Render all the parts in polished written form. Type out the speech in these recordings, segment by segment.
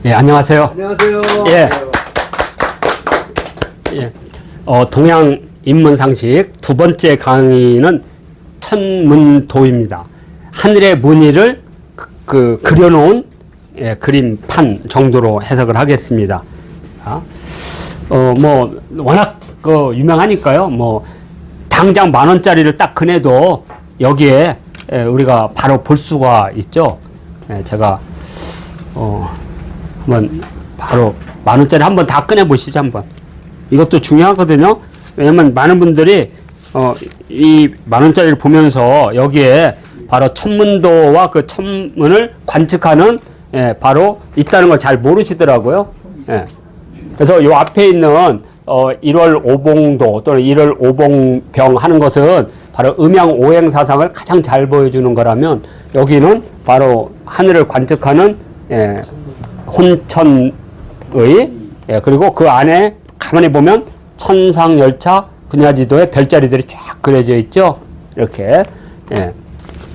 예, 안녕하세요. 안녕하세요. 예. 예. 동양 인문상식 두 번째 강의는 천문도입니다. 하늘의 무늬를 그려놓은 그림판 정도로 해석을 하겠습니다. 워낙 유명하니까요. 당장 10,000원짜리를 딱 꺼내도 여기에 우리가 바로 볼 수가 있죠. 제가 한번 바로 10,000원짜리 한번 다 꺼내 보시죠. 한번. 이것도 중요하거든요. 왜냐면 많은 분들이 이 10,000원짜리를 보면서 여기에 바로 천문도와 그 천문을 관측하는 바로 있다는 걸 잘 모르시더라고요. 그래서 요 앞에 있는 1월 오봉도 또는 1월 오봉병 하는 것은 바로 음양 오행사상을 가장 잘 보여주는 거라면, 여기는 바로 하늘을 관측하는 혼천의 그리고 그 안에 가만히 보면 천상열차 분야지도에 별자리들이 쫙 그려져 있죠. 이렇게.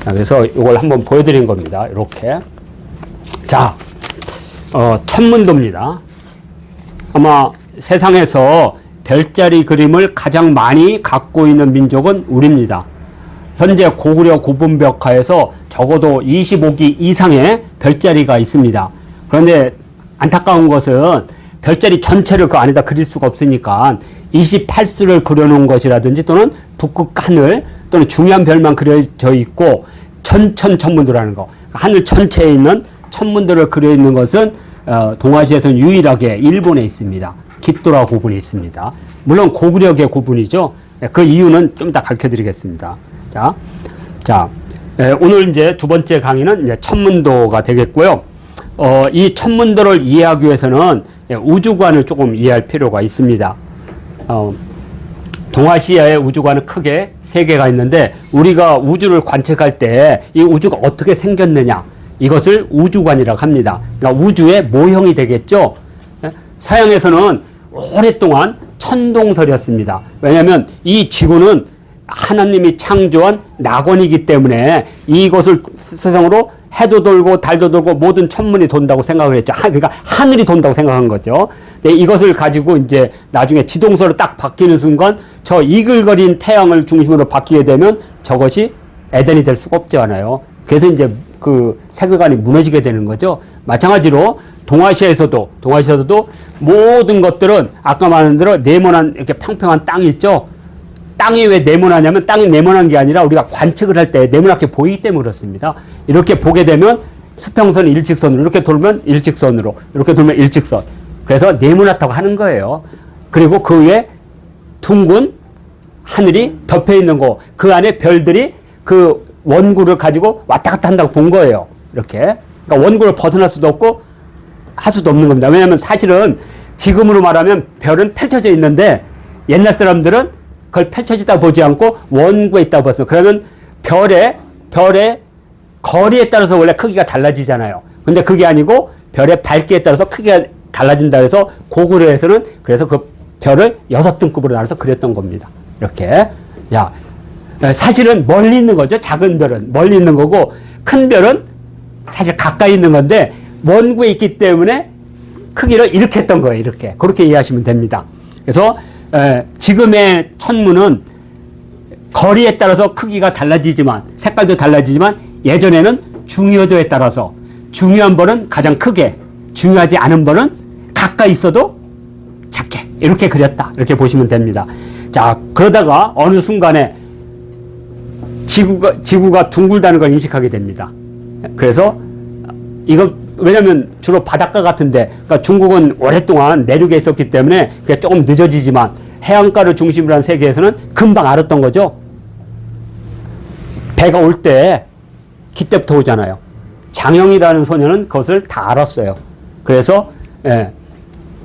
그래서 이걸 한번 보여드린 겁니다. 이렇게. 자, 천문도입니다. 아마 세상에서 별자리 그림을 가장 많이 갖고 있는 민족은 우리입니다. 현재 고구려 고분벽화에서 적어도 25기 이상의 별자리가 있습니다. 그런데 안타까운 것은 별자리 전체를 그 안에다 그릴 수가 없으니까 28수를 그려놓은 것이라든지 또는 북극 하늘 또는 중요한 별만 그려져 있고 천문도라는 거, 하늘 전체에 있는 천문도를 그려 있는 것은 동아시아에서는 유일하게 일본에 있습니다. kit도라 고분이 있습니다. 물론 고구려계 고분이죠. 그 이유는 좀 이따 가르쳐 드리겠습니다. 자, 오늘 이제 두 번째 강의는 이제 천문도가 되겠고요. 이 천문도를 이해하기 위해서는 우주관을 조금 이해할 필요가 있습니다. 동아시아의 우주관은 크게 세 개가 있는데, 우리가 우주를 관측할 때 이 우주가 어떻게 생겼느냐, 이것을 우주관이라고 합니다. 그러니까 우주의 모형이 되겠죠. 서양에서는 오랫동안 천동설이었습니다. 왜냐하면 이 지구는 하나님이 창조한 낙원이기 때문에 이것을 세상으로 해도 돌고 달도 돌고 모든 천문이 돈다고 생각을 했죠. 그러니까 하늘이 돈다고 생각한 거죠. 근데 이것을 가지고 이제 나중에 지동설로 딱 바뀌는 순간 저 이글거린 태양을 중심으로 바뀌게 되면 저것이 에덴이 될 수가 없지 않아요. 그래서 이제 그 세계관이 무너지게 되는 거죠. 마찬가지로 동아시아에서도 모든 것들은 아까 말한 대로 네모난 이렇게 평평한 땅이 있죠. 땅이 왜 네모나냐면, 땅이 네모난 게 아니라 우리가 관측을 할 때 네모나게 보이기 때문에 그렇습니다. 이렇게 보게 되면 수평선이 일직선으로, 이렇게 돌면 일직선으로, 이렇게 돌면 일직선. 그래서 네모났다고 하는 거예요. 그리고 그 위에 둥근 하늘이 덮여 있는 거, 그 안에 별들이 그 원구를 가지고 왔다 갔다 한다고 본 거예요. 이렇게. 그러니까 원구를 벗어날 수도 없고 할 수도 없는 겁니다. 왜냐하면 사실은 지금으로 말하면 별은 펼쳐져 있는데, 옛날 사람들은 그걸 펼쳐지다 보지 않고 원구에 있다고 봤어요. 그러면 별의 거리에 따라서 원래 크기가 달라지잖아요. 근데 그게 아니고 별의 밝기에 따라서 크기가 달라진다 해서 고구려에서는 그래서 그 별을 6등급으로 나눠서 그렸던 겁니다. 이렇게. 사실은 멀리 있는 거죠. 작은 별은 멀리 있는 거고, 큰 별은 사실 가까이 있는 건데 원구에 있기 때문에 크기를 이렇게 했던 거예요. 이렇게. 그렇게 이해하시면 됩니다. 그래서 지금의 천문은 거리에 따라서 크기가 달라지지만, 색깔도 달라지지만, 예전에는 중요도에 따라서 중요한 벌은 가장 크게, 중요하지 않은 벌은 가까이 있어도 작게, 이렇게 그렸다. 이렇게 보시면 됩니다. 자, 그러다가 어느 순간에 지구가 둥글다는 걸 인식하게 됩니다. 그래서 이거 왜냐면 주로 바닷가 같은데, 그러니까 중국은 오랫동안 내륙에 있었기 때문에 그게 조금 늦어지지만 해안가를 중심으로 한 세계에서는 금방 알았던 거죠. 배가 올 때 기때부터 오잖아요. 장영이라는 소녀는 그것을 다 알았어요. 그래서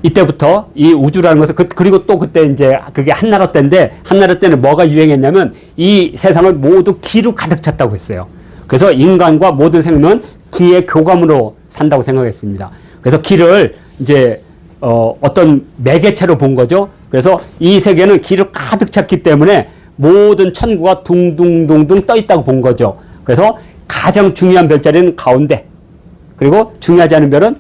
이때부터 이 우주라는 것을 그리고 또 그때 이제 그게 한나라 때인데, 한나라 때는 뭐가 유행했냐면 이 세상을 모두 기로 가득 찼다고 했어요. 그래서 인간과 모든 생명은 기의 교감으로 산다고 생각했습니다. 그래서 기를 이제 어떤 매개체로 본 거죠. 그래서 이 세계는 기를 가득 찼기 때문에 모든 천구가 둥둥둥둥 떠 있다고 본 거죠. 그래서 가장 중요한 별자리는 가운데, 그리고 중요하지 않은 별은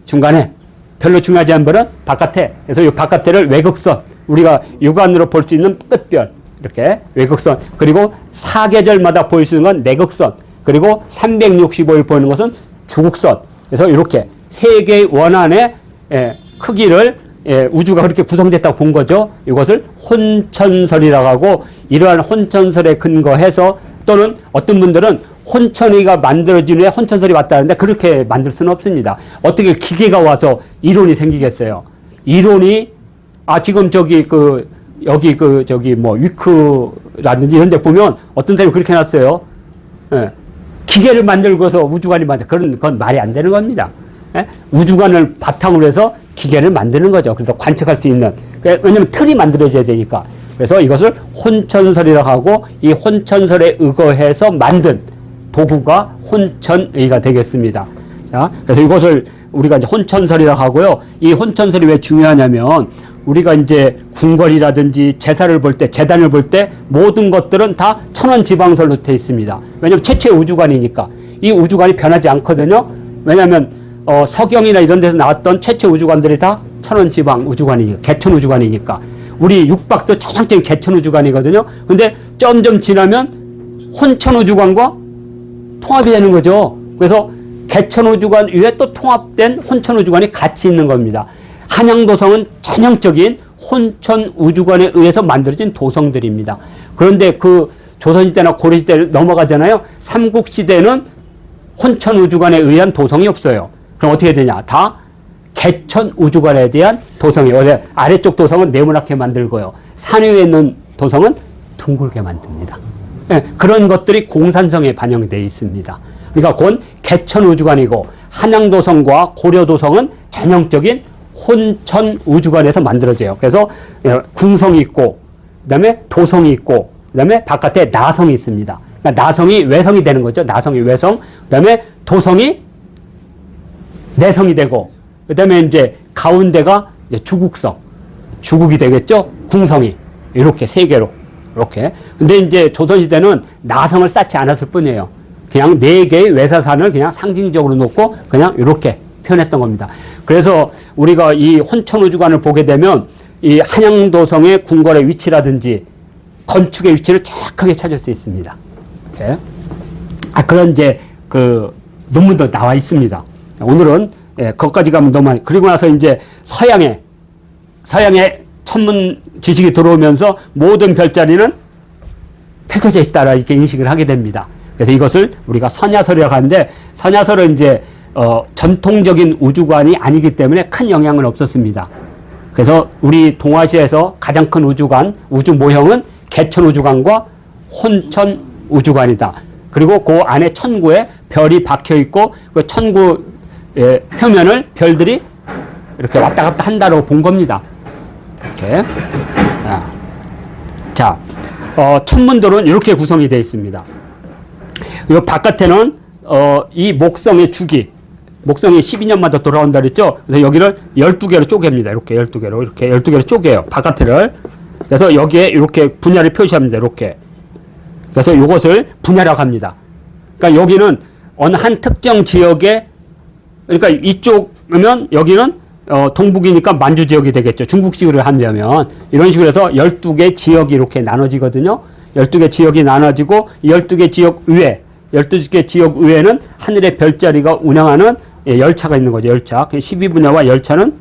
중간에, 별로 중요하지 않은 별은 바깥에. 그래서 이 바깥에를 외극선, 우리가 육안으로 볼 수 있는 끝별, 이렇게 외극선, 그리고 사계절마다 보일 수 있는 건 내극선, 그리고 365일 보이는 것은 주극선. 그래서 이렇게 세 개의 원안의 크기를 우주가 그렇게 구성됐다고 본 거죠. 이것을 혼천설이라고 하고, 이러한 혼천설에 근거해서, 또는 어떤 분들은 혼천이가 만들어진 후에 혼천설이 왔다는데 그렇게 만들 수는 없습니다. 어떻게 기계가 와서 이론이 생기겠어요? 이론이 지금 위크라든지 이런 데 보면 어떤 사람이 그렇게 해놨어요. 기계를 만들고서 우주관이 그런 건 말이 안 되는 겁니다. 우주관을 바탕으로 해서 기계를 만드는 거죠. 그래서 관측할 수 있는. 왜냐면 틀이 만들어져야 되니까. 그래서 이것을 혼천설이라고 하고, 이 혼천설에 의거해서 만든 도구가 혼천의가 되겠습니다. 자, 그래서 이것을 우리가 이제 혼천설이라고 하고요. 이 혼천설이 왜 중요하냐면, 우리가 이제 궁궐이라든지 제사를 볼 때, 제단을 볼 때 모든 것들은 다 천원지방설로 되어 있습니다. 왜냐면 최초의 우주관이니까. 이 우주관이 변하지 않거든요. 왜냐면 서경이나 이런 데서 나왔던 최초 우주관들이 다 천원지방 우주관이니까, 개천 우주관이니까. 우리 육박도 전형적인 개천 우주관이거든요. 근데 점점 지나면 혼천 우주관과 통합이 되는 거죠. 그래서 개천 우주관 위에 또 통합된 혼천 우주관이 같이 있는 겁니다. 한양도성은 전형적인 혼천 우주관에 의해서 만들어진 도성들입니다. 그런데 그 조선시대나 고려시대를 넘어가잖아요. 삼국시대는 혼천 우주관에 의한 도성이 없어요. 그럼 어떻게 되냐? 다 개천 우주관에 대한 도성이, 아래쪽 도성은 네모나게 만들고요. 산 위에 있는 도성은 둥글게 만듭니다. 그런 것들이 공산성에 반영되어 있습니다. 그러니까 그건 개천 우주관이고, 한양도성과 고려도성은 전형적인 혼천 우주관에서 만들어져요. 그래서 궁성이 있고, 그 다음에 도성이 있고, 그 다음에 바깥에 나성이 있습니다. 그러니까 나성이 외성이 되는 거죠. 나성이 외성. 그 다음에 도성이 내성이 되고, 그 다음에 이제 가운데가 이제 주국성, 주국이 되겠죠. 궁성이. 이렇게 세 개로. 이렇게. 근데 이제 조선시대는 나성을 쌓지 않았을 뿐이에요. 그냥 네 개의 외사산을 그냥 상징적으로 놓고 그냥 이렇게 표현했던 겁니다. 그래서 우리가 이 혼천우주관을 보게 되면 이 한양도성의 궁궐의 위치라든지 건축의 위치를 정확하게 찾을 수 있습니다. 이렇게. 그런 이제 그 논문도 나와 있습니다. 오늘은 거기까지 가면 너무 많이. 그리고 나서 이제 서양에 천문 지식이 들어오면서 모든 별자리는 펼쳐져 있다라 이렇게 인식을 하게 됩니다. 그래서 이것을 우리가 선야설이라고 하는데, 선야설은 이제 전통적인 우주관이 아니기 때문에 큰 영향은 없었습니다. 그래서 우리 동아시아에서 가장 큰 우주관, 우주 모형은 개천 우주관과 혼천 우주관이다. 그리고 그 안에 천구에 별이 박혀 있고, 그 천구 표면을 별들이 이렇게 왔다 갔다 한다고 본 겁니다. 이렇게. 자, 천문도는 이렇게 구성이 되어 있습니다. 이 바깥에는 이 목성의 주기, 목성이 12년마다 돌아온다 그랬죠. 그래서 여기를 12개로 쪼갭니다. 이렇게 12개로, 이렇게 12개로 쪼개요. 바깥을. 그래서 여기에 이렇게 분야를 표시합니다. 이렇게. 그래서 이것을 분야라고 합니다. 그러니까 여기는 어느 한 특정 지역에, 그러니까 이쪽이면 여기는 동북이니까 만주 지역이 되겠죠. 중국식으로 하려면. 이런 식으로 해서 12개 지역이 이렇게 나눠지거든요. 12개 지역이 나눠지고, 12개 지역 위에, 12개 지역 위에는 하늘의 별자리가 운행하는 열차가 있는 거죠. 열차. 12분야와 열차는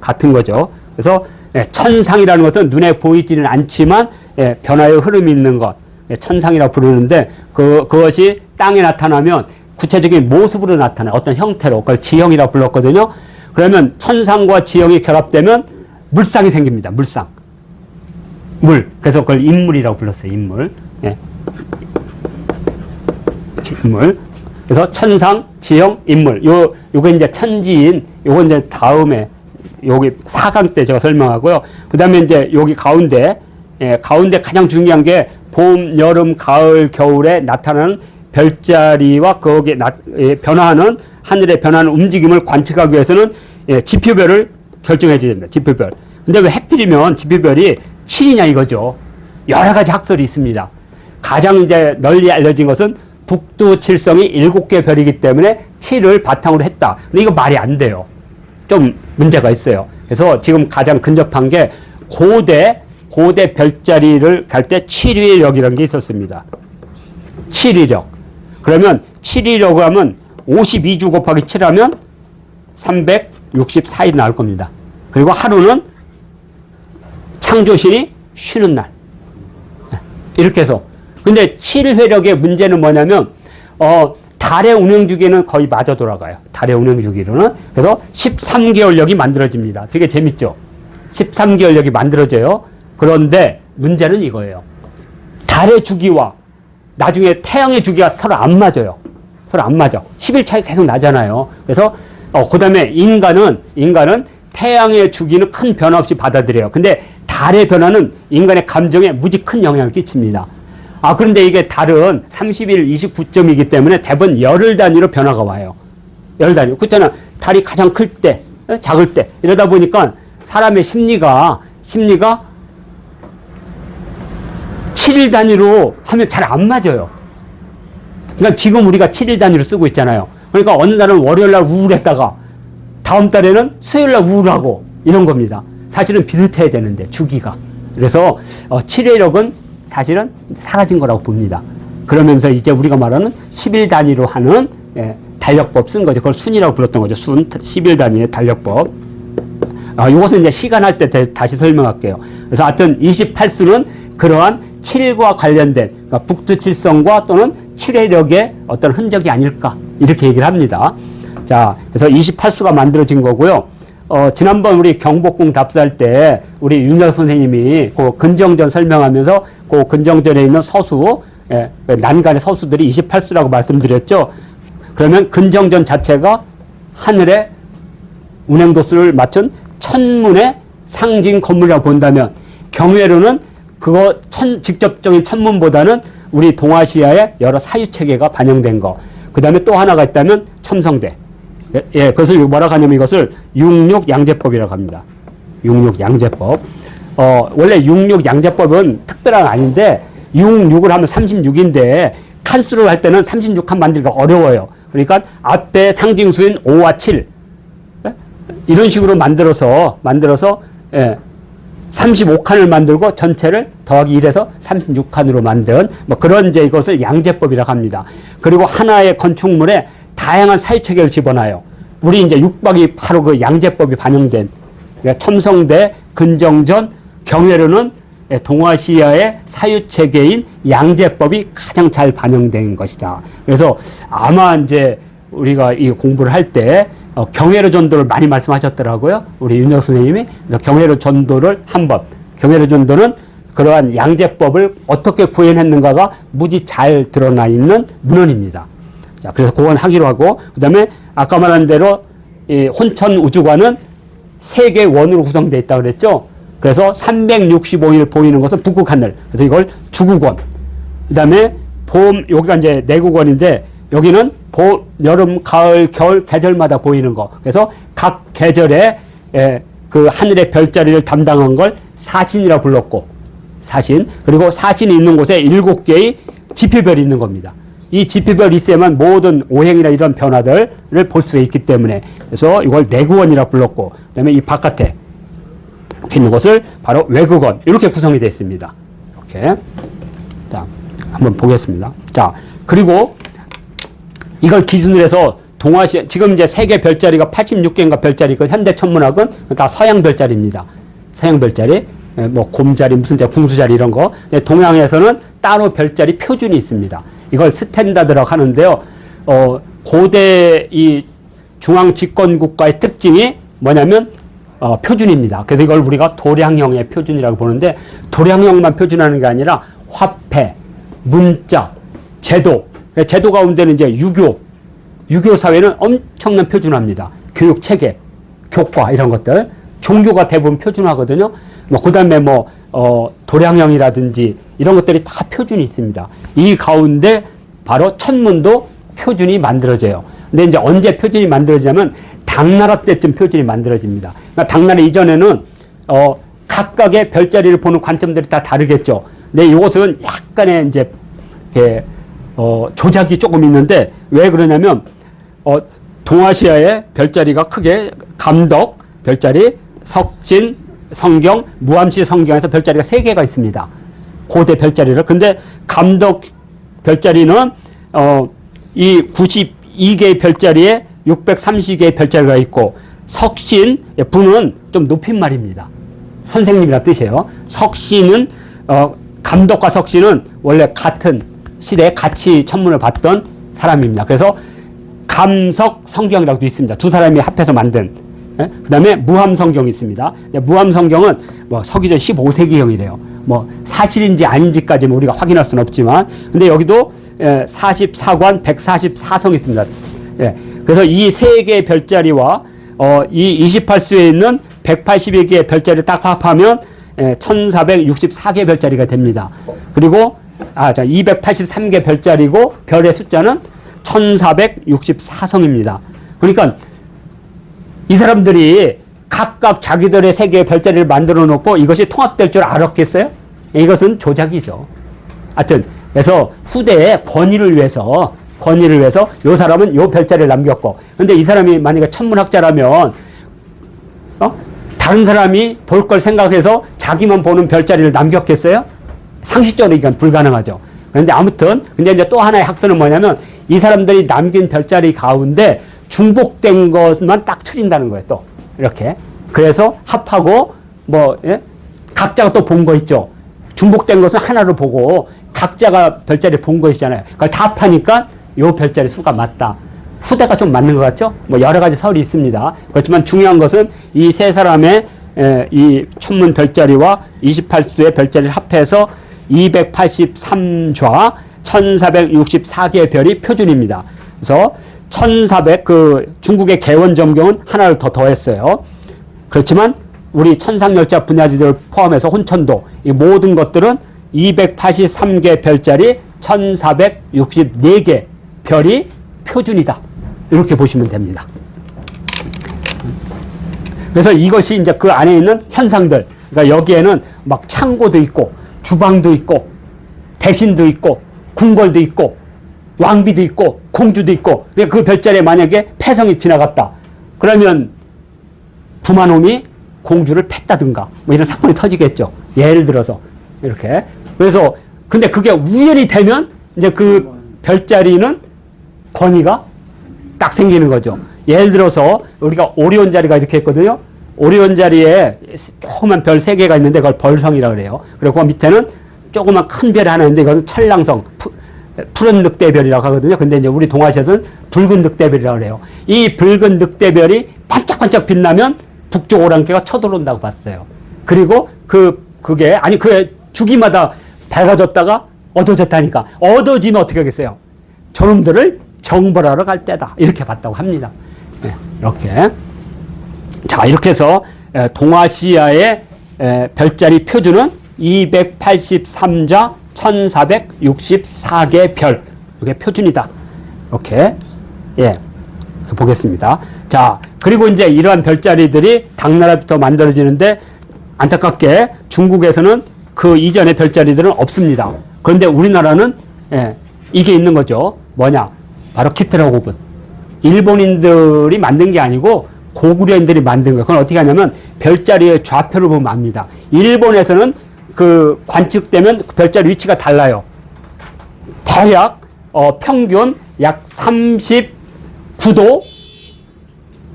같은 거죠. 그래서 천상이라는 것은 눈에 보이지는 않지만 변화의 흐름이 있는 것, 천상이라고 부르는데, 그것이 땅에 나타나면 구체적인 모습으로 나타나, 어떤 형태로. 그걸 지형이라고 불렀거든요. 그러면 천상과 지형이 결합되면 물상이 생깁니다. 물상. 물. 그래서 그걸 인물이라고 불렀어요. 인물. 인물. 그래서 천상, 지형, 인물. 요거 이제 천지인, 요거 이제 다음에, 여기 4강 때 제가 설명하고요. 그 다음에 이제 여기 가운데, 가운데 가장 중요한 게 봄, 여름, 가을, 겨울에 나타나는 별자리와 거기에 변화하는, 하늘에 변하는 움직임을 관측하기 위해서는 지표별을 결정해 줘야 됩니다. 지표별. 근데 왜 하필이면 지표별이 7이냐 이거죠. 여러 가지 학설이 있습니다. 가장 이제 널리 알려진 것은 북두 칠성이 7개 별이기 때문에 7을 바탕으로 했다. 근데 이거 말이 안 돼요. 좀 문제가 있어요. 그래서 지금 가장 근접한 게 고대 별자리를 갈 때 7위력이라는 게 있었습니다. 7위력. 그러면 7위력 하면 52주 곱하기 7하면 364일 나올 겁니다. 그리고 하루는 창조신이 쉬는 날. 이렇게 해서. 근데 7회력의 문제는 뭐냐면, 달의 운행 주기는 거의 맞아 돌아가요. 달의 운행 주기로는. 그래서 13개월력이 만들어집니다. 되게 재밌죠? 13개월력이 만들어져요. 그런데 문제는 이거예요. 달의 주기와 나중에 태양의 주기가 서로 안 맞아요. 서로 안 맞아. 10일 차이 계속 나잖아요. 그래서, 그 다음에 인간은 태양의 주기는 큰 변화 없이 받아들여요. 근데 달의 변화는 인간의 감정에 무지 큰 영향을 끼칩니다. 그런데 이게 달은 30일 29점이기 때문에 대부분 열흘 단위로 변화가 와요. 열흘 단위. 그렇잖아. 달이 가장 클 때, 작을 때. 이러다 보니까 사람의 심리가 7일 단위로 하면 잘 안 맞아요. 그러니까 지금 우리가 7일 단위로 쓰고 있잖아요. 그러니까 어느 날은 월요일 날 우울했다가 다음 달에는 수요일 날 우울하고 이런 겁니다. 사실은 비슷해야 되는데 주기가. 그래서 7회력은 사실은 사라진 거라고 봅니다. 그러면서 이제 우리가 말하는 10일 단위로 하는 달력법 쓴 거죠. 그걸 순이라고 불렀던 거죠. 순 10일 단위의 달력법. 이것은 이제 시간 할 때 다시 설명할게요. 그래서 하여튼 28수는 그러한 7과 관련된 그러니까 북두칠성과 또는 7회력의 어떤 흔적이 아닐까 이렇게 얘기를 합니다. 자, 그래서 28수가 만들어진 거고요. 지난번 우리 경복궁 답사할 때 우리 윤혁 선생님이 그 근정전 설명하면서 그 근정전에 있는 서수, 난간의 서수들이 28수라고 말씀드렸죠. 그러면 근정전 자체가 하늘의 운행도수를 맞춘 천문의 상징 건물이라고 본다면 경회로는 그거 직접적인 천문보다는 우리 동아시아의 여러 사유체계가 반영된 거. 그 다음에 또 하나가 있다면 첨성대. 그것을 뭐라고 하냐면 이것을 육육양제법이라고 합니다. 육육양제법. 원래 육육양제법은 특별한 거 아닌데 66을 하면 36인데 칸수를 할 때는 36칸 만들기가 어려워요. 그러니까 앞에 상징수인 5와 7 이런 식으로 만들어서 35칸을 만들고 전체를 더하기 1해서 36칸으로 만든 뭐 그런 이제 이것을 양제법이라고 합니다. 그리고 하나의 건축물에 다양한 사유체계를 집어넣어요. 우리 이제 육박이 바로 그 양제법이 반영된 그러니까 첨성대, 근정전, 경회로는 동아시아의 사유체계인 양제법이 가장 잘 반영된 것이다. 그래서 아마 이제 우리가 이 공부를 할 때 경회로 전도를 많이 말씀하셨더라고요. 우리 윤혁 선생님이. 그래서 경회로 전도를 한번, 경회로 전도는 그러한 양제법을 어떻게 구현했는가가 무지 잘 드러나 있는 문헌입니다. 자, 그래서 그건 하기로 하고, 그 다음에 아까 말한 대로 이 혼천 우주관은 세 개의 원으로 구성되어 있다고 그랬죠. 그래서 365일 보이는 것은 북극 하늘. 그래서 이걸 주국원. 그 다음에 여기가 이제 내국원인데 여기는 봄, 여름, 가을, 겨울 계절마다 보이는 거. 그래서 각 계절에 그 하늘의 별자리를 담당한 걸 사신이라고 불렀고, 사신. 그리고 사신이 있는 곳에 7개의 지표별이 있는 겁니다. 이 지표별이 있어야만 모든 오행이나 이런 변화들을 볼 수 있기 때문에 그래서 이걸 내구원이라고 불렀고, 그 다음에 이 바깥에 있는 곳을 바로 외국원. 이렇게 구성이 되어 있습니다. 이렇게. 자, 한번 보겠습니다. 자, 그리고 이걸 기준으로 해서 동아시아, 지금 이제 세계 별자리가 86개인가 별자리, 그 현대 천문학은 다 서양 별자리입니다. 서양 별자리, 뭐 곰자리, 무슨 자리, 궁수자리 이런 거. 동양에서는 따로 별자리 표준이 있습니다. 이걸 스탠다드라고 하는데요. 고대 이 중앙 집권 국가의 특징이 뭐냐면 표준입니다. 그래서 이걸 우리가 도량형의 표준이라고 보는데 도량형만 표준하는 게 아니라 화폐, 문자, 제도. 제도 가운데는 이제 유교 사회는 엄청난 표준화입니다. 교육 체계, 교과 이런 것들. 종교가 대부분 표준화거든요. 그 다음에 도량형이라든지 이런 것들이 다 표준이 있습니다. 이 가운데 바로 천문도 표준이 만들어져요. 근데 이제 언제 표준이 만들어지냐면 당나라 때쯤 표준이 만들어집니다. 그러니까 당나라 이전에는 각각의 별자리를 보는 관점들이 다 다르겠죠. 근데 이것은 약간의 이제 조작이 조금 있는데 왜 그러냐면 동아시아의 별자리가 크게 감덕 별자리, 석진, 성경, 무암시 성경에서 별자리가 3개가 있습니다. 고대 별자리를. 근데 감덕 별자리는 이 92개의 별자리에 630개의 별자리가 있고, 석신, 부는 좀 높임말입니다. 선생님이라 뜻이에요. 석신은 감덕과 석신은 원래 같은 시대에 같이 천문을 봤던 사람입니다. 그래서 감석 성경이라고도 있습니다. 두 사람이 합해서 만든. 그 다음에 무함 성경이 있습니다. 무함 성경은 뭐 서기전 15세기형이래요. 뭐 사실인지 아닌지까지는 우리가 확인할 수는 없지만, 근데 여기도 44관 144성이 있습니다. 그래서 이 3개의 별자리와 이 28수에 있는 182개의 별자리를 딱 합하면 1464개 별자리가 됩니다. 그리고 283개 별자리고 별의 숫자는 1464성입니다. 그러니까 이 사람들이 각각 자기들의 세계의 별자리를 만들어 놓고 이것이 통합될 줄 알았겠어요? 이것은 조작이죠. 하여튼 그래서 후대의 권위를 위해서 요 사람은 요 별자리를 남겼고, 근데 이 사람이 만약에 천문학자라면 다른 사람이 볼 걸 생각해서 자기만 보는 별자리를 남겼겠어요? 상식적으로 이건 불가능하죠. 그런데 아무튼 근데 이제 또 하나의 학설은 뭐냐면, 이 사람들이 남긴 별자리 가운데 중복된 것만 딱 추린다는 거예요. 또 이렇게. 그래서 합하고 각자가 또 본 거 있죠. 중복된 것은 하나로 보고 각자가 별자리 본 거 있잖아요. 그걸 다 합하니까 요 별자리 수가 맞다. 후대가 좀 맞는 것 같죠? 뭐 여러 가지 설이 있습니다. 그렇지만 중요한 것은 이 세 사람의 이 천문 별자리와 28수의 별자리를 합해서 283좌 1464개의 별이 표준입니다. 그래서 1400 중국의 개원점경은 하나를 더 더했어요. 그렇지만 우리 천상열차 분야지들 포함해서 혼천도 이 모든 것들은 283개 별자리 1464개 별이 표준이다. 이렇게 보시면 됩니다. 그래서 이것이 이제 그 안에 있는 현상들, 그러니까 여기에는 막 창고도 있고 주방도 있고 대신도 있고 궁궐도 있고 왕비도 있고 공주도 있고, 그 별자리에 만약에 패성이 지나갔다 그러면 부마놈이 공주를 팼다든가 뭐 이런 사건이 터지겠죠. 예를 들어서 이렇게. 그래서 근데 그게 우연히 되면 이제 그 별자리는 권위가 딱 생기는 거죠. 예를 들어서 우리가 오리온 자리가 이렇게 있거든요. 오리온 자리에 조그만 별 3개가 있는데 그걸 벌성이라고 그래요. 그리고 그 밑에는 조그만 큰 별이 하나 있는데 이것은 천랑성, 푸른 늑대별이라고 하거든요. 근데 이제 우리 동아시아에서는 붉은 늑대별이라고 그래요. 이 붉은 늑대별이 반짝반짝 빛나면 북쪽 오랑캐가 쳐들어온다고 봤어요. 그리고 그게 주기마다 밝아졌다가 어두워졌다니까. 어두워지면 어떻게 하겠어요? 저놈들을 정벌하러 갈 때다. 이렇게 봤다고 합니다. 이렇게. 자, 이렇게 해서 동아시아의 별자리 표준은 283자 1464개 별. 이게 표준이다. 이렇게. 보겠습니다. 자, 그리고 이제 이러한 별자리들이 당나라부터 만들어지는데, 안타깝게 중국에서는 그 이전의 별자리들은 없습니다. 그런데 우리나라는 이게 있는 거죠. 뭐냐? 바로 키트라고분. 일본인들이 만든 게 아니고 고구려인들이 만든 거예요. 그건 어떻게 하냐면 별자리의 좌표를 보면 압니다. 일본에서는 그 관측되면 별자리 위치가 달라요. 대략 평균 약 39도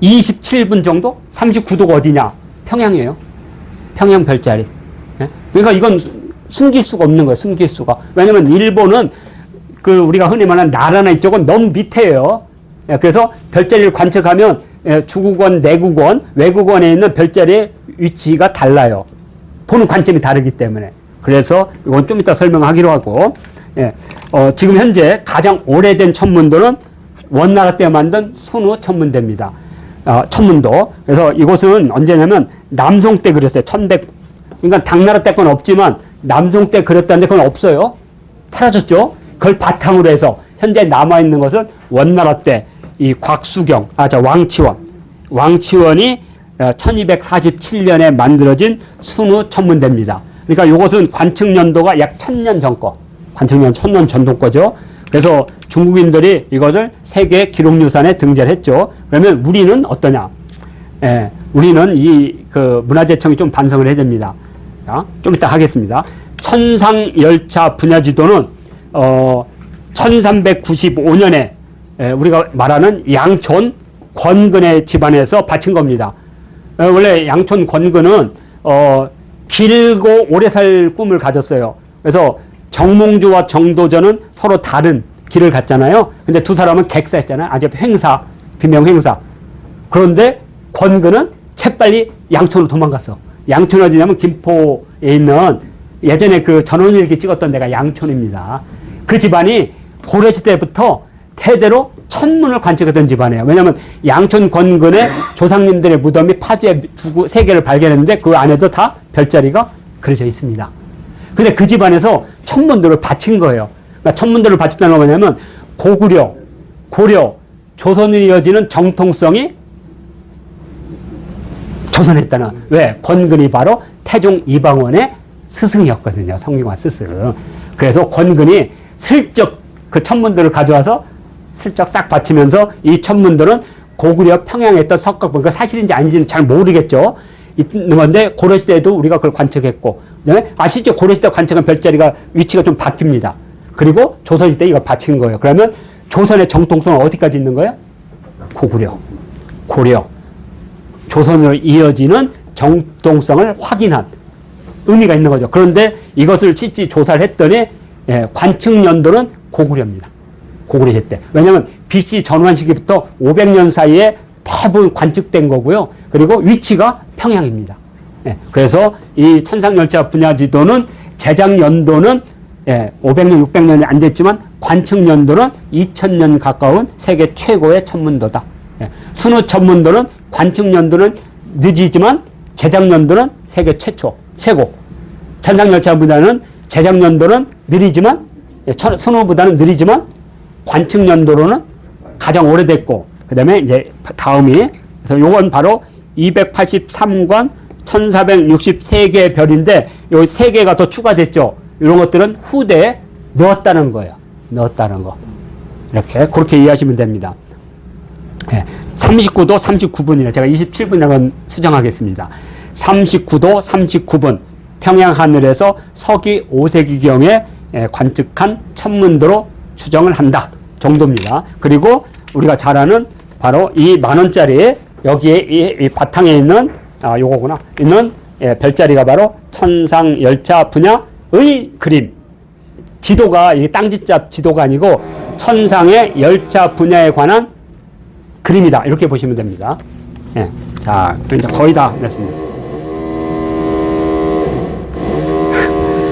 27분 정도? 39도가 어디냐? 평양이에요. 평양 별자리. 그러니까 이건 숨길 수가 없는 거예요. 숨길 수가. 왜냐면 일본은 우리가 흔히 말하는 나라나 이쪽은 너무 밑에요. 그래서 별자리를 관측하면 주국원, 내국원, 외국원에 있는 별자리의 위치가 달라요. 보는 관점이 다르기 때문에. 그래서 이건 좀 이따 설명하기로 하고, 지금 현재 가장 오래된 천문도는 원나라 때 만든 순우 천문대입니다. 천문도. 그래서 이곳은 언제냐면 남송 때 그렸어요. 그러니까 당나라 때 건 없지만 남송 때 그렸다는데 그건 없어요. 사라졌죠. 그걸 바탕으로 해서 현재 남아있는 것은 원나라 때 이 곽수경, 왕치원이 1247년에 만들어진 순우 천문대입니다. 그러니까 이것은 관측 연도가 약 1000년 전 거. 관측 년 1000년 전도 거죠. 그래서 중국인들이 이것을 세계 기록유산에 등재를 했죠. 그러면 우리는 어떠냐? 예, 우리는 그 문화재청이 좀 반성을 해야 됩니다. 자, 좀 이따 하겠습니다. 천상열차 분야지도는 1395년에 우리가 말하는 양촌 권근의 집안에서 바친 겁니다. 원래 양촌 권근은 길고 오래 살 꿈을 가졌어요. 그래서 정몽주와 정도전은 서로 다른 길을 갔잖아요. 근데 두 사람은 객사했잖아요. 아주 횡사, 비명 횡사. 그런데 권근은 재빨리 양촌으로 도망갔어. 양촌이 어디냐면 김포에 있는 예전에 그 전원일기 찍었던 데가 양촌입니다. 그 집안이 고려시대부터 대대로 천문을 관측하던 집안이에요. 왜냐하면 양촌 권근의 조상님들의 무덤이 파주에 세 개를 발견했는데 그 안에도 다 별자리가 그려져 있습니다. 근데 그 집안에서 천문도를 바친 거예요. 그러니까 천문도를 바쳤다는 건 뭐냐면 고구려, 고려, 조선으로 이어지는 정통성이 조선에 있다는. 왜? 권근이 바로 태종 이방원의 스승이었거든요. 성균관 스승. 그래서 권근이 슬쩍 그 천문도를 가져와서 슬쩍 싹 바치면서 이 천문도는 고구려 평양에 있던 석각, 그러니까 사실인지 아닌지는 잘 모르겠죠. 있는 건데 고려시대에도 우리가 그걸 관측했고, 그다음에 아시죠? 고려시대 관측한 별자리가 위치가 좀 바뀝니다. 그리고 조선시대 이거 바친 거예요. 그러면 조선의 정통성은 어디까지 있는 거예요? 고구려, 고려, 조선으로 이어지는 정통성을 확인한 의미가 있는 거죠. 그런데 이것을 실제 조사를 했더니 관측 연도는 고구려입니다. 고구려 시대. 왜냐하면 BC 전환 시기부터 500년 사이에 대부분 관측된 거고요. 그리고 위치가 평양입니다. 그래서 이 천상열차 분야지도는 제작 연도는 500년, 600년이 안 됐지만 관측 연도는 2000년 가까운 세계 최고의 천문도다. 순후 천문도는 관측 연도는 늦이지만 제작 연도는 세계 최고. 천상열차 분야는 제작 연도는 느리지만 순후보다는 느리지만 관측 연도로는 가장 오래됐고, 그 다음에 이제 다음이, 그래서 요건 바로 283관 1463개의 별인데, 요 3개가 더 추가됐죠. 이런 것들은 후대에 넣었다는 거예요. 넣었다는 거. 이렇게, 그렇게 이해하시면 됩니다. 39도 39분이네. 제가 27분이라고 수정하겠습니다. 39도 39분. 평양 하늘에서 서기 5세기경에 관측한 천문도로 추정을 한다 정도입니다. 그리고 우리가 잘 아는 바로 이 10,000원짜리 여기에 이 바탕에 있는 요거구나 있는 별자리가 바로 천상열차 분야의 그림. 지도가 이 땅지자 지도가 아니고 천상의 열차 분야에 관한 그림이다. 이렇게 보시면 됩니다. 자, 이제 거의 다 됐습니다.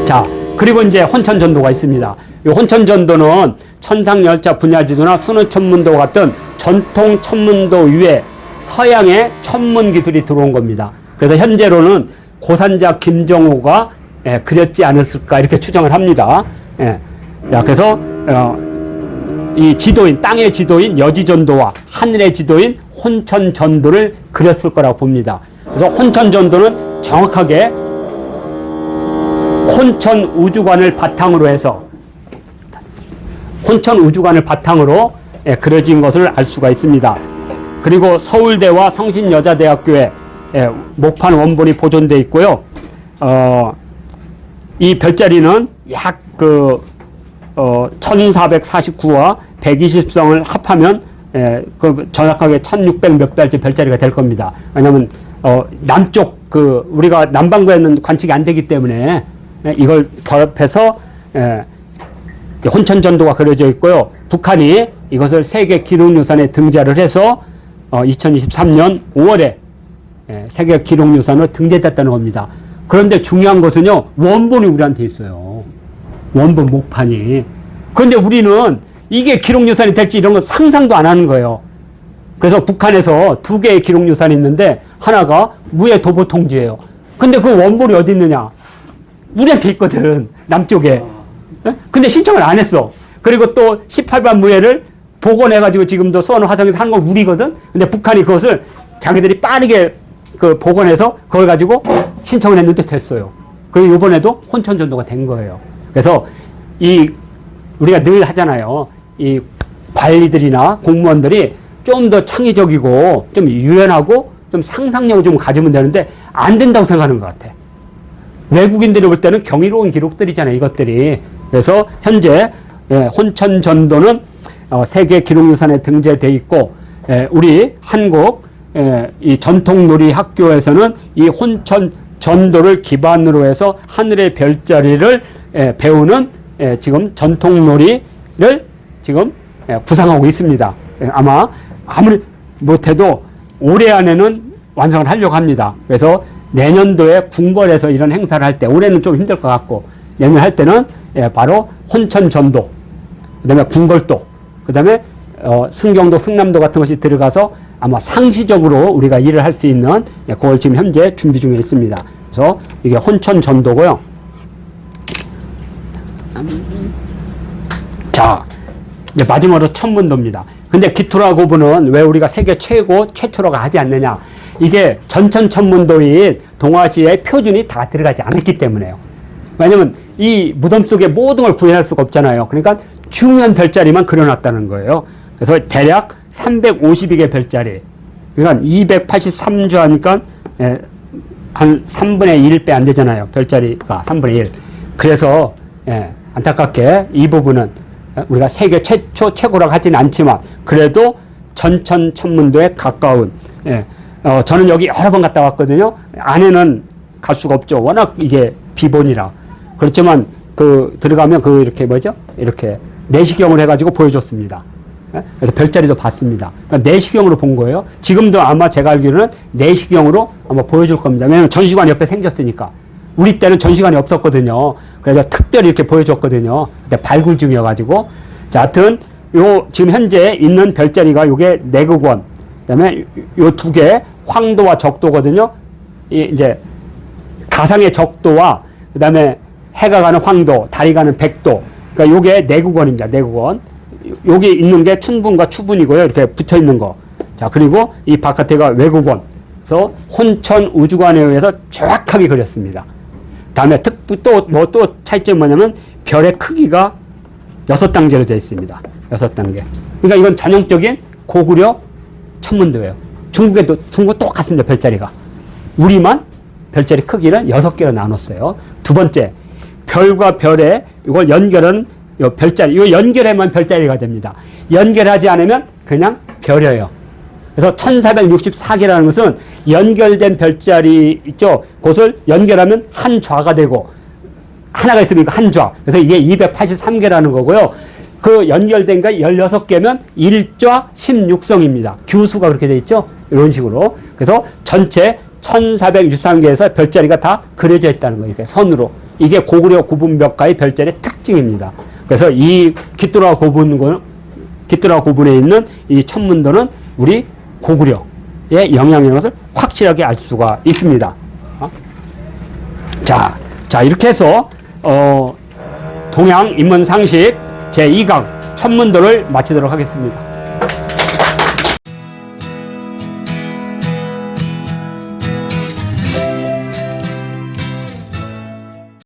자, 그리고 이제 혼천전도가 있습니다. 이 혼천전도는 천상열차 분야지도나 순후천문도 같은 전통 천문도 위에 서양의 천문 기술이 들어온 겁니다. 그래서 현재로는 고산자 김정호가 그렸지 않았을까 이렇게 추정을 합니다. 자, 그래서 이 지도인, 땅의 지도인 여지전도와 하늘의 지도인 혼천전도를 그렸을 거라고 봅니다. 그래서 혼천전도는 정확하게 혼천우주관을 바탕으로 해서 혼천우주관을 바탕으로 그려진 것을 알 수가 있습니다. 그리고 서울대와 성신여자대학교에 목판 원본이 보존되어 있고요. 이 별자리는 약 1449와 120성을 합하면 정확하게 1600 몇 별째 별자리가 될 겁니다. 왜냐하면 남쪽 우리가 남반구에는 관측이 안 되기 때문에 이걸 더합해서 혼천전도가 그려져 있고요. 북한이 이것을 세계 기록유산에 등재를 해서 2023년 5월에 세계 기록유산으로 등재됐다는 겁니다. 그런데 중요한 것은요, 원본이 우리한테 있어요. 원본 목판이. 그런데 우리는 이게 기록유산이 될지 이런 거 상상도 안 하는 거예요. 그래서 북한에서 2개의 기록유산이 있는데 하나가 무해 도보통지예요. 근데 그 원본이 어디 있느냐? 우리한테 있거든, 남쪽에. 근데 신청을 안 했어. 그리고 또 18반 무해를 복원해가지고 지금도 수원 화성에서 하는 건 우리거든. 근데 북한이 그것을 자기들이 빠르게 복원해서 그걸 가지고 신청을 했는데 됐어요. 그리고 이번에도 혼천전도가 된 거예요. 그래서 이 우리가 늘 하잖아요. 이 관리들이나 공무원들이 좀 더 창의적이고 좀 유연하고 좀 상상력을 좀 가지면 되는데 안 된다고 생각하는 것 같아. 외국인들이 볼 때는 경이로운 기록들이잖아요, 이것들이. 그래서 현재 혼천 전도는 세계 기록유산에 등재돼 있고, 우리 한국 이 전통놀이 학교에서는 이 혼천 전도를 기반으로 해서 하늘의 별자리를 배우는 지금 전통놀이를 지금 구상하고 있습니다. 아마 아무리 못해도 올해 안에는 완성을 하려고 합니다. 그래서 내년도에 궁궐에서 이런 행사를 할 때, 올해는 좀 힘들 것 같고, 내년 할 때는 바로 혼천 전도, 그 다음에 궁궐도, 그 다음에 승경도, 승남도 같은 것이 들어가서 아마 상시적으로 우리가 일을 할 수 있는, 그걸 지금 현재 준비 중에 있습니다. 그래서 이게 혼천 전도고요. 자, 이제 마지막으로 천문도입니다. 근데 기토라 고분은 왜 우리가 세계 최초라고 하지 않느냐? 이게 전천천문도인 동아시아의 표준이 다 들어가지 않았기 때문에요. 왜냐면 이 무덤 속에 모든 걸 구현할 수가 없잖아요. 그러니까 중요한 별자리만 그려놨다는 거예요. 그래서 대략 352개 별자리. 그러니까 283주 하니까 한 3분의 1배 안 되잖아요. 별자리가 3분의 1. 그래서 안타깝게 이 부분은 우리가 세계 최고라고 하진 않지만 그래도 전천천문도에 가까운, 저는 여기 여러 번 갔다 왔거든요. 안에는 갈 수가 없죠. 워낙 이게 비본이라. 그렇지만 들어가면 이렇게 이렇게 내시경을 해가지고 보여줬습니다. 그래서 별자리도 봤습니다. 그러니까 내시경으로 본 거예요. 지금도 아마 제가 알기로는 내시경으로 아마 보여줄 겁니다. 왜냐면 전시관 옆에 생겼으니까. 우리 때는 전시관이 없었거든요. 그래서 특별히 이렇게 보여줬거든요. 근데 발굴 중이어가지고. 자, 하여튼, 지금 현재 있는 별자리가 요게 내극원, 그 다음에 요 두 개, 황도와 적도거든요. 이제, 가상의 적도와, 그 다음에 해가 가는 황도, 달이 가는 백도. 그러니까 요게 내극원입니다. 내극원. 여기 있는 게 춘분과 추분이고요. 이렇게 붙어 있는 거. 자, 그리고 이 바깥에가 외국원. 그래서 혼천 우주관에 의해서 정확하게 그렸습니다. 다음에 또 차이점이 뭐냐면 별의 크기가 6단계로 되어 있습니다. 6단계. 그러니까 이건 전형적인 고구려 천문도예요. 중국 똑같습니다. 별자리가. 우리만 별자리 크기를 6개로 나눴어요. 두 번째, 별과 별에 이걸 연결하는 요 별자리, 이거 연결하면 별자리가 됩니다. 연결하지 않으면 그냥 별이에요. 그래서 1464개라는 것은 연결된 별자리 있죠? 그것을 연결하면 한 좌가 되고, 하나가 있으니까 한 좌. 그래서 이게 283개라는 거고요. 그 연결된 게 16개면 1좌 16성입니다. 규수가 그렇게 돼 있죠? 이런 식으로. 그래서 전체 1463개에서 별자리가 다 그려져 있다는 거예요. 이렇게 선으로. 이게 고구려 고분벽가의 별자리의 특징입니다. 그래서 이 기토라 고분에 있는 이 천문도는 우리 고구려의 영향이라는 것을 확실하게 알 수가 있습니다. 자, 이렇게 해서, 동양 인문상식 제2강 천문도를 마치도록 하겠습니다.